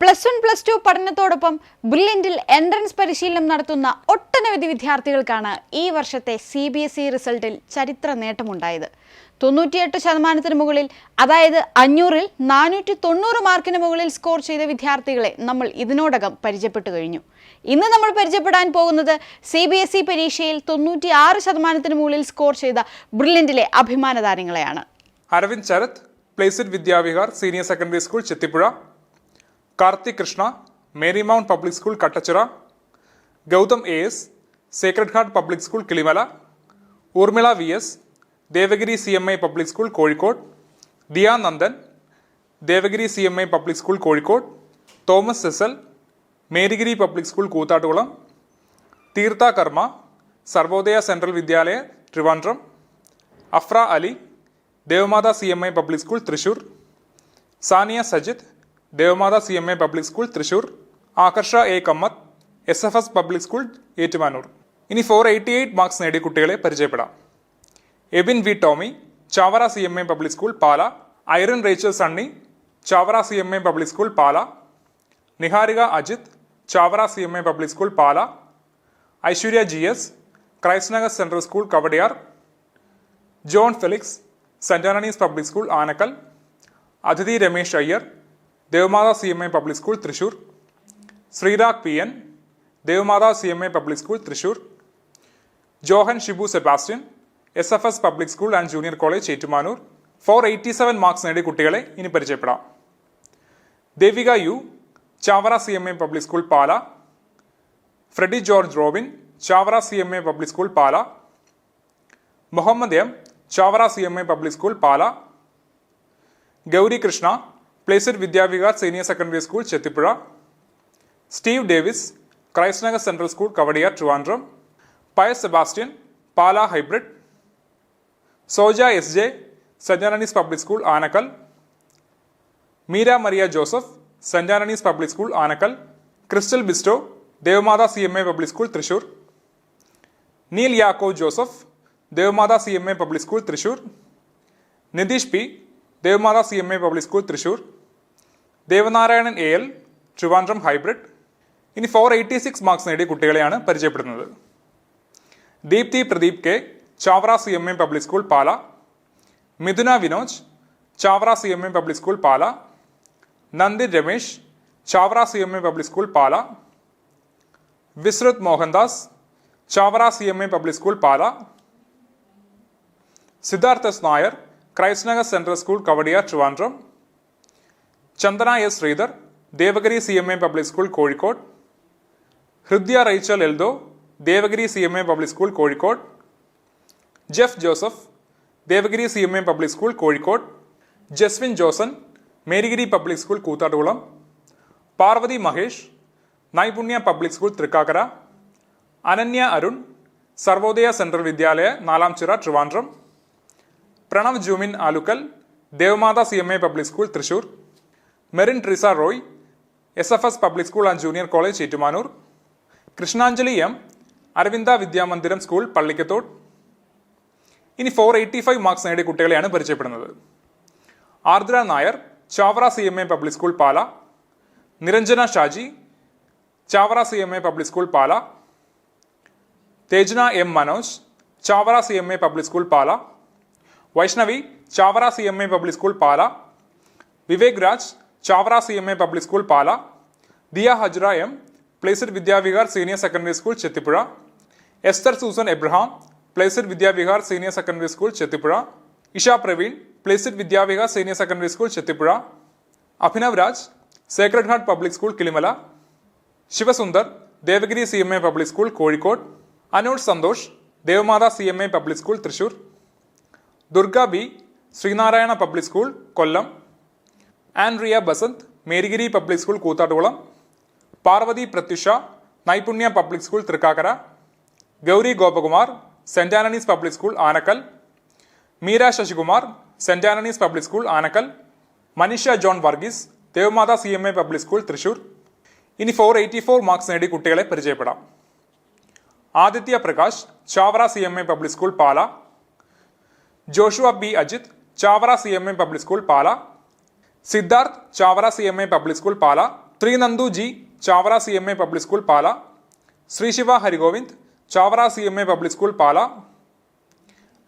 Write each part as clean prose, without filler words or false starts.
+1, +2 പഠനത്തോടൊപ്പം ബ്രില്യന്റിൽ എൻട്രൻസ് പരിശീലനം നടത്തുന്ന ഒട്ടനവധി വിദ്യാർത്ഥികൾക്കാണ് ഈ വർഷത്തെ CBSE റിസൾട്ടിൽ ചരിത്ര നേട്ടമുണ്ടായത്. 98% മുകളിൽ, അതായത് 500-ൽ 490 മാർക്കിന് മുകളിൽ സ്കോർ ചെയ്ത വിദ്യാർത്ഥികളെ നമ്മൾ ഇതിനോടകം പരിചയപ്പെട്ടു കഴിഞ്ഞു. ഇന്ന് നമ്മൾ പരിചയപ്പെടാൻ പോകുന്നത് CBSE പരീക്ഷയിൽ 96% മുകളിൽ സ്കോർ ചെയ്ത ബ്രില്യന്റിലെ അഭിമാന താരങ്ങളെയാണ്. Aravind Sarath, Placid Vidyavihar senior secondary school Chethipuzha, Karthik Krishna, Mary Mount public school Kattachira, Gautham AS, sacred heart public school Kilimala, Urmila VS, Devagiri CMI public school Kozhikode, Diya Nandan, Devagiri CMI public school Kozhikode, Thomas Cecil, Marygiri public school Koothattukulam, Theertha Karmma, Sarvodaya central Vidyalaya Trivandrum, Afra Ali, Devamatha CMI public school Thrissur, Sania Sajith, Devamatha CMI public school Thrissur, Akarsha A Kamath, SFS public school Ettumanoor. ഇനി 488 marks നേടിയ കുട്ടികളെ പരിചയപ്പെടാം. Abin V Tommy, Chavara CMI public school Pala, Irene Rachel Sunny, Chavara CMI public school Pala, Niharika Ajith, Chavara CMI public school Pala, Aishwarya GS, Christ Nagar central school Kawdiar, John Felix, Saint Antony's public school Anakkal, Athithi Ramesh Iyer, Devamatha CMI public school Thrissur, Sreerag PN, Devamatha CMI public school Thrissur, Johan Shibu Sebastian, SFS public school and junior college Ettumanoor. 487 marks നേടിയ കുട്ടികളെ ഇനി പരിചയപ്പെടാം. Devika U, Chavara CMI public school Pala, Freddy George Robin, Chavara CMI public school Pala, Muhammad M, Chavara CMI public school Pala, Gauri Krishna, Placid Vidyavihar senior secondary school Chethipuzha, Steve Davis, Christ Nagar central school Kawdiar Trivandrum, Pius Sebastian, Pala hybrid, Soja SJ, Saint Antony's public school Anakkal, Meera Maria Joseph, Saint Antony's public school Anakkal, Crystal Bisto, Devamatha CMI public school Thrissur, Neil Yakov Joseph, Devamatha CMI public school Thrissur, Nitish P, Devamatha CMI public school Thrissur, Devanarayanan AL, Trivandrum hybrid. ഇനി 486 marks നേടിയ കുട്ടികളെയാണ് പരിചയപ്പെടുന്നത്. Deepthi Pradeep K, Chavara CMI public school Pala, Mithuna Vinoj, Chavara CMI public school Pala, Nandin Ramesh, Chavara CMI public school Pala, Visruth Mohandas, Chavara CMI public school Pala, Siddhartha S Nair, Christ Nagar central school Kawdiar Trivandrum, Chandana S Sridhar, Devagiri CMI public school Kozhikode, Hridya Rachel Eldho, Devagiri CMI public school Kozhikode, Jeff Joseph, Devagiri CMI public school Kozhikode, Jaswin Joson, Marygiri public school Koothattukulam, Parvathy Mahesh, Naipunya public school Thrikkakara, Ananya Arun, Sarvodaya central Vidyalaya Nalanchira Trivandrum, Pranav Jumin Alukkal, Devamatha CMI public school Thrissur, Merin Trisa Roy, SFS public school and junior college Ettumanoor, Krishnanjali M, Aravinda Vidyamandiram school Pallikkathodu. ഇനി 485 marks നേടിയ കുട്ടികളെയാണ് പരിചയപ്പെടുന്നത്. Ardra Nair, Chavara CMI public school Pala, Niranjana Shaji, Chavara CMI public school Pala, Thejana M Manoj, Chavara CMI public school Pala, Vaishnavi, Chavara CMI public school Pala, Vivek Raj, Chavara CMI public school Pala, Diya Hajra M, Placid Vidyavihar senior secondary school Chethipuzha, Esther Susan Abraham, Placid Vidyavihar senior secondary school Chethipuzha, Isha Praveen, Placid Vidyavihar senior secondary school Chethipuzha, Abhinav Raj, sacred heart public school Kilimala, Sivasundar, Devagiri CMI public school Kozhikode, Anush Santhosh, Devamatha CMI public school Thrissur, Durga B, Sreenarayana public school Kollam, Andrea Basanth, Marygiri public school Koothattukulam, Parvathy Prathyusha, Naipunya public school Thrikkakara, Gauri Gopakumar, Saint Antony's public school Anakkal, Meera Sasikumar, Saint Antony's public school Anakkal, Manisha John Varghese, Devamatha CMI public school Thrissur. ഇനി 484 marks നേടിയ കുട്ടികളെ പരിചയപ്പെടാം. Aditya Prakash, Chavara CMI public school Pala, Joshua B Ajith, Chavara CMI public school Pala, Siddharth, Chavara CMI public school Pala, Sreenandu G, Chavara CMA public school Pala. Sree Siva Harigovind, Chavara CMA public school Pala.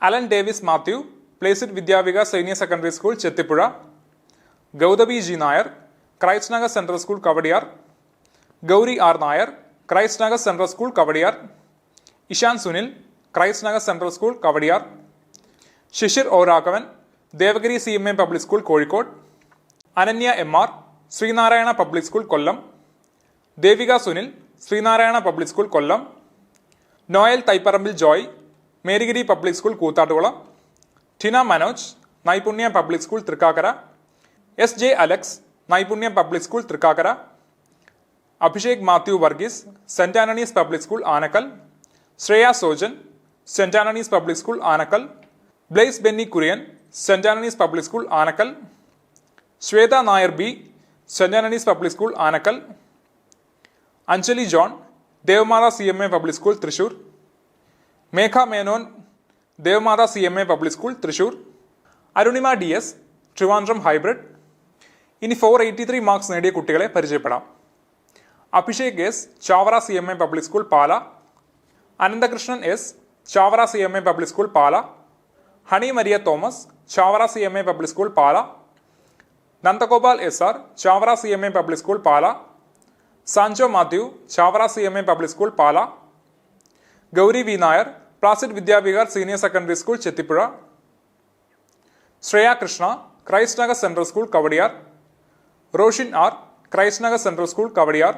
Alan Davis Mathew, Placid Vidyavikas senior secondary school Chethipuzha. Gauthami G Nair, Christ Nagar central school Kawdiar. Gauri R Nair, Christ Nagar central school Kawdiar. Ishan Sunil, Christ Nagar central school Kawdiar. Shishir O Raghavan, Devagiri CMA public school Kozhikode. Ananya MR, Sreenarayana public school Kollam. Devika Sunil, Sreenarayana public school Kollam. Noel Thaiparambil Joy, Marygiri public school Koothattukulam. Tina Manoj, Naipunya public school Thrikkakara. SJ Alex, Naipunya public school Thrikkakara. Abhishek Mathew Varghese, Saint Antony's public school Anakkal. Shreya Sojan, Saint Antony's public school Anakkal. Blaise Benny Kurian, Saint Antony's public school Anakkal. Shweta Nair B, Saint Antony's public school Anakkal. Anjali John, Devamatha CMA public school Thrissur. Megha Menon, Devamatha CMA public school Thrissur. Arunima DS, Trivandrum hybrid. ഇനി 483 marks നേടിയ കുട്ടികളെ പരിചയപ്പെടാം. Abhishek S, Chavara CMA public school Pala. Ananthakrishnan S, Chavara CMA public school Pala. Honey Maria Thomas, Chavara CMA public school Pala. Nandagopal SR, Chavara CMA public school Pala. Sanjo Mathew, Chavara CMA public school Pala. Gauri V Nair, Placid Vidyavihar senior secondary school Chethipuzha. Shreya Krishna, Christ Nagar central school Kawdiar. Roshin R, Christ Nagar central school Kawdiar.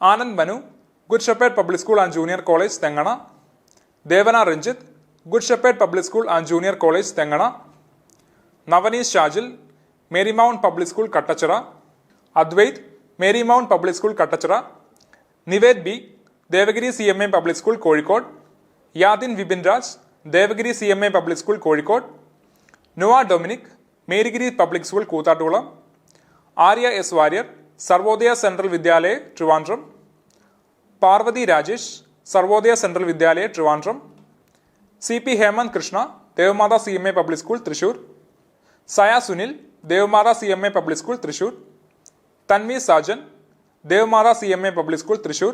Anand Manu, good shepherd public school and junior college Thengana. Devana Ranjith, good shepherd public school and junior college Thengana. Navneesh Shajil, Mary Mount public school Kattachira. Advaith, Mary Mount public school Kattachira. Nived B, Devagiri CMA public school Kozhikode. Yadin Vipin Raj, Devagiri CMA public school Kozhikode. നുവ Dominic, Marygiri public school Koothattukulam. Arya S Warrier, Sarvodaya central Vidyalaya Trivandrum. Parvathy Rajesh, Sarvodaya central Vidyalaya Trivandrum. CP Hemanth Krishna, Devamatha CMA public school Thrissur. സയ Sunil, Devamatha CMA public school Thrissur. Tanvi Sajan, Devamatha CMA public school Thrissur.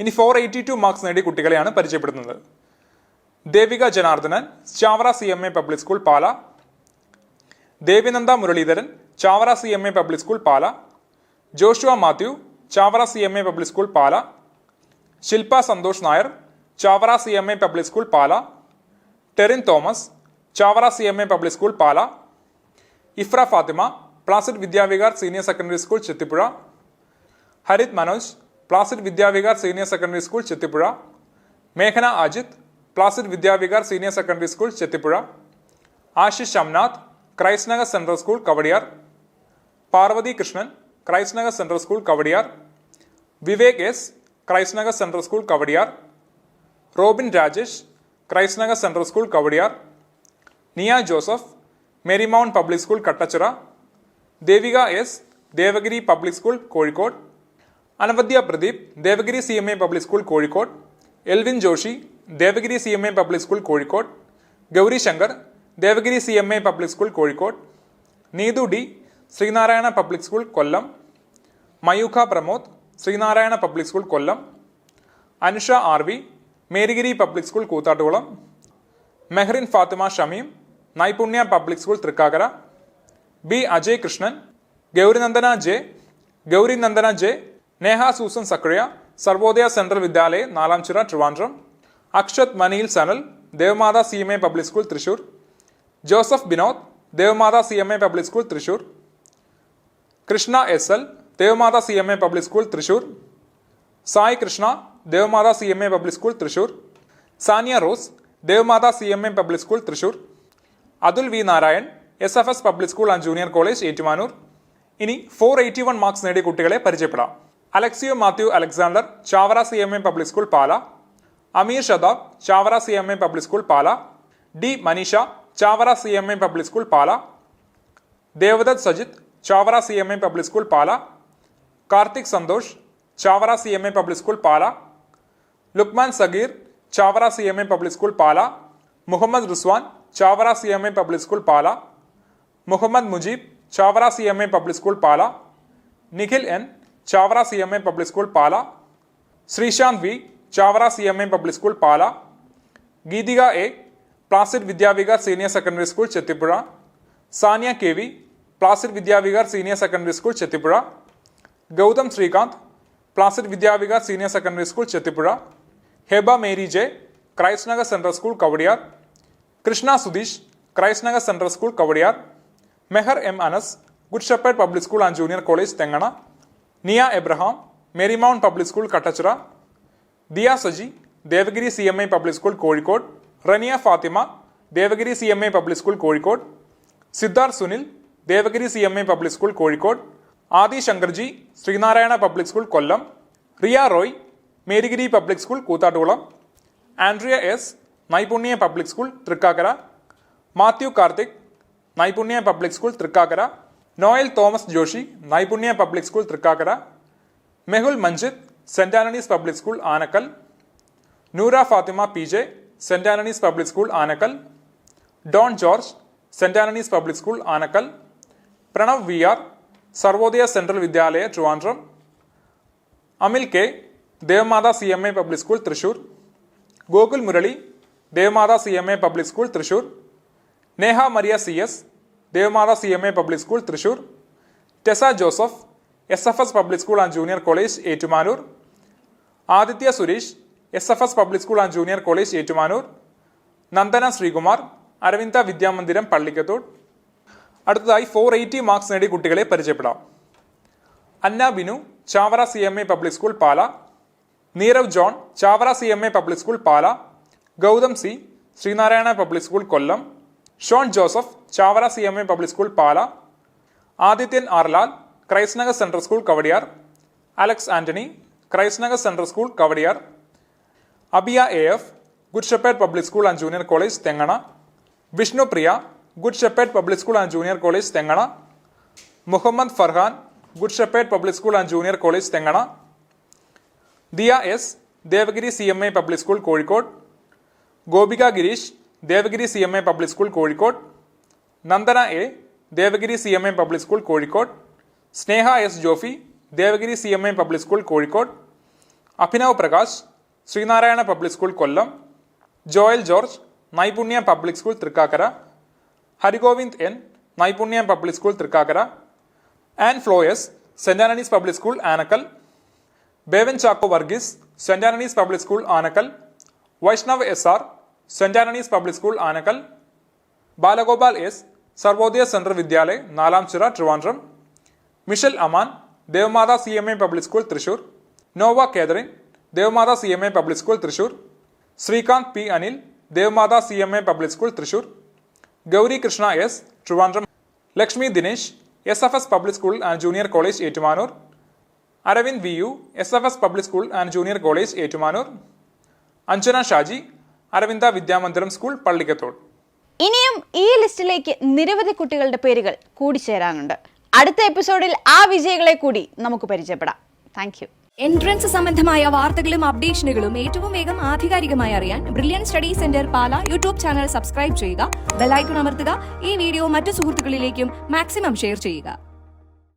ഇനി 482 marks നേടിയ കുട്ടികളെയാണ് പരിചയപ്പെടുത്തുന്നത്. Devika Janardanan, Chavara CMA public school Pala. Devinanda Muraleedharan, Chavara CMA public school Pala. Joshua Mathew, Chavara CMA public school Pala. Shilpa Santhosh Nair, Chavara CMA public school Pala. Terin Thomas, Chavara CMA public school Pala. Ifra Fathima, Placid Vidyavihar senior secondary school Chethipuzha. Harith Manoj, Placid Vidyavihar senior secondary school Chethipuzha. മേഘന Ajith, Placid Vidyavihar senior secondary school Chethipuzha. Ashish Amnath, Christ Nagar central school Kawdiar. Parvathy Krishnan, Christ Nagar central school Kawdiar. Vivek S, Christ Nagar central school Kawdiar. Robin Rajesh, Christ Nagar central school Kawdiar. Niya Joseph, Mary Mount public school Kattachira. Devika S, Devagiri public school Kozhikode. Anavadya Pradeep, Devagiri CMA public school Kozhikode. Elvin Joshi, Devagiri CMA public school Kozhikode. Gauri Shankar, Devagiri CMA public school Kozhikode. Neethu D, Sreenarayana public school Kollam. Mayookha Pramod, Sreenarayana public school Kollam. Anusha RV, Marygiri public school Koothattukulam. Mehrin Fathima Shameem, Naipunya public school Thrikkakara. B Ajay Krishnan, Gauri Nandana J, Neha Susan Zacharia, Sarvodaya central Vidyalaya Nalanchira Trivandrum. Akshath Maneel Sanal, Devamatha CMA public school Thrissur. Joseph Binod, Devamatha CMA public school Thrissur. Krishna SL, Devamatha CMA public school Thrissur. Sai Krishna, Devamatha CMA public school Thrissur. Sania Rose, Devamatha CMA public school Thrissur. Athul V Narayan, SFS public school and junior college Ettumanoor. ഇനി 481 marks നേടിയ കുട്ടികളെ പരിചയപ്പെടാം. Alexio Mathew Alexander, Chavara CMA public school Pala. Ameer Shadab, Chavara CMA public school Pala. D Manisha, Chavara CMA public school Pala. Devadath Sajith, Chavara CMA public school Pala. Karthik Santhosh, Chavara CMA public school Pala. Lukman Sageer, Chavara CMA public school Pala. Muhammad Ruswan, Chavara CMA public school Pala. Muhammad Mujeeb, Chavara CMA public school Pala. Nikhil N, Chavara CMA public school Pala. Sreesanth V, Chavara CMA public school Pala. Geethika A, Placid Vidyavihar senior secondary school Chethipuzha. Saniya KV, Placid Vidyavihar senior secondary school Chethipuzha. Gautham Srikanth, Placid Vidyavihar senior secondary school Chethipuzha. Heba Mary J, Christ Nagar central school Kawdiar. Krishna Sudheesh, Christ Nagar central school Kawdiar. Mehar M Anas, Good shepherd public school and junior college Thengana. Niya Abraham, Mary Mount public school Kattachira. Diya Saji, Devagiri CMA public school Kozhikode. Raniya Fathima, Devagiri CMA public school Kozhikode. Siddharth Sunil, Devagiri CMA public school Kozhikode. Adi Shankarji, Sreenarayana public school Kollam. Riya Roy, Marygiri public school Koothattukulam. Andrea S, Naipunya public school Thrikkakara. Mathew Karthik, Naipunya public school Thrikkakara. Noel Thomas Joshi, Naipunya public school Thrikkakara. Mehul Manjith, Saint Antony's public school Anakkal. നൂര Fathima PJ, Saint Antony's public school Anakkal. Don George, Saint Antony's public school Anakkal. Pranav VR, Sarvodaya central Vidyalaya Trivandrum. Amil K, Devamatha CMA public school Thrissur. Gokul Murali, Devamatha CMA public school Thrissur. Neha Maria CS, Devamatha CMA public school Thrissur. Tessa Joseph, SFS public school and junior college Ettumanoor. Aditya Suresh, SFS public school and junior college Ettumanoor. Nandana Sreekumar, Aravinda Vidyamandiram Pallikkathodu. അടുത്തതായി 480 marks നേടിയ കുട്ടികളെ പരിചയപ്പെടാം. Anna Binu, Chavara CMA public school Pala. Neerav John, Chavara CMA public school Pala. Gautham C, Sreenarayana public school Kollam. Shawn Joseph, Chavara CMA public school Pala. Adithyan Arlal, Christ Nagar central school Kawdiar. Alex Antony, Christ Nagar central school Kawdiar. Abiya AF, Good shepherd public school and junior college Thengana. Vishnu Priya, Good shepherd public school and junior college Thengana. Muhammad Farhan, Good shepherd public school and junior college Thengana. Diya S, Devagiri CMA public school Kozhikode. Gopika Gireesh, Devagiri CMA public school Kozhikode. Nandana A, Devagiri CMA public school Kozhikode. Sneha S Jofi, Devagiri CMA public school Kozhikode. Abhinav Prakash, Sreenarayana public school Kollam. Joel George, Naipunya public school Thrikkakara. Harigovind N, Naipunya public school Thrikkakara. Ann Floyce, Saint Antony's public school Anakkal. Bevan Chacko Varghese, Saint Antony's public school Anakkal. Vaishnav SR, Saint Antony's public school Anakkal. Balagopal S, Sarvodaya central Vidyalaya Nalanchira Trivandrum. Michelle Aman, Devamatha CMA public school Thrissur. Nova Catherine, Devamatha CMA public school Thrissur. Srikanth P Anil, Devamatha CMA public school Thrissur. Gauri Krishna S, Trivandrum. Lakshmi Dinesh, SFS public school and junior college Ettumanoor. Aravind VU, SFS public school and junior college Ettumanoor. Anjana Shaji, Aravinda Vidyamandiram school Pallikkathodu. ഇനിയും ഈ ലിസ്റ്റിലേക്ക് നിരവധി കുട്ടികളുടെ പേരുകൾ കൂടിച്ചേരാനുണ്ട്. അടുത്ത എപ്പിസോഡിൽ ആ വിജയികളെ കൂടി നമുക്ക് പരിചയപ്പെടാം. Thank you. എൻട്രൻസ് സംബന്ധമായ വാർത്തകളും അപ്ഡേഷനുകളും ഏറ്റവും വേഗം ആധികാരികമായി അറിയാൻ ബ്രില്യൻ സ്റ്റഡി സെന്റർ പാല യൂട്യൂബ് ചാനൽ സബ്സ്ക്രൈബ് ചെയ്യുക, ബെൽ ഐക്കൺ അമർത്തുക, ഈ വീഡിയോ മറ്റു സുഹൃത്തുക്കളിലേക്കും മാക്സിമം ഷെയർ ചെയ്യുക.